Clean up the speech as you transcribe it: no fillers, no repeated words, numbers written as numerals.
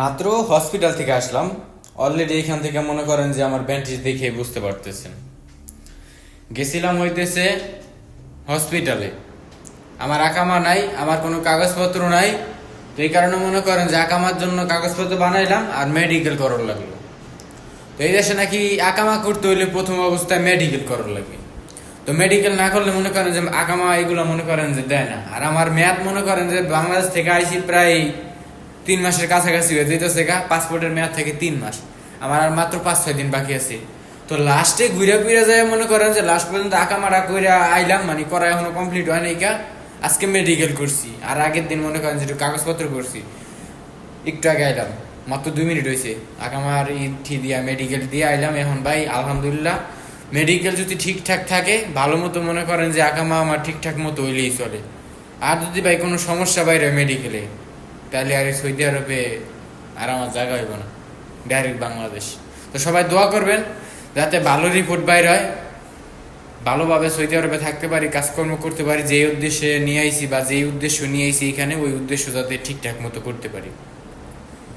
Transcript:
মাত্র হসপিটাল থেকে আসলাম। অলরেডি এখান থেকে মনে করেন যে আমার ব্যান্ডেজ দেখে বুঝতে পারতেছেন। গেছিলাম হইতেছে হসপিটালে, আমার আকামা নাই, আমার কোনো কাগজপত্র নাই। তো এই কারণে মনে করেন যে আকামার জন্য কাগজপত্র বানাইলাম আর মেডিকেল করার লাগলো। তো এই দেশে নাকি আকামা করতে হইলে প্রথম অবস্থায় মেডিকেল করার লাগে। তো মেডিকেল না করলে মনে করেন যে আকামা এগুলো মনে করেন যে দেয় না। আর আমার মেয়াদ মনে করেন যে বাংলাদেশ থেকে আইসি প্রায় 3 মাসের কাছাকাছি হয়ে যেতেছে গা। পাসপোর্টের মেয়াদ থেকে 3 মাস, আমার আর মাত্র 5-6 দিন বাকি আছে। তো লাস্টে ঘুরে ফিরে যায় মনে করেন যে লাস্ট পর্যন্ত আকামারা কইরা আইলাম, মানে করা এখনো কমপ্লিট হয় নাই কা। আজকে মেডিকেল করছি, আর আগের দিন মনে করেন যে একটু কাগজপত্র করছি। একটু আগে আইলাম, মাত্র 2 মিনিট হয়েছে। আকামার ইটি দিয়া মেডিকেল দিয়ে আইলাম। এখন ভাই আলহামদুলিল্লাহ, মেডিকেল যদি ঠিকঠাক থাকে ভালো মতো মনে করেন যে আকামা আমার ঠিকঠাক মতো হইলেই চলে। আর যদি ভাই কোনো সমস্যা বাইরে মেডিকেলে, তাহলে আর এই সৌদি আরবে আর আমার জায়গা হইব না, ডাইরেক্ট বাংলাদেশ। তো সবাই দোয়া করবেন যাতে ভালো রিপোর্ট বাইর হয়, ভালোভাবে সৌদি আরবে থাকতে পারি, কাজকর্ম করতে পারি। যেই উদ্দেশ্যে নিয়ে আইছি বা যেই উদ্দেশ্য নিয়ে আইছি এখানে, ওই উদ্দেশ্য যাতে ঠিকঠাক মতো করতে পারি।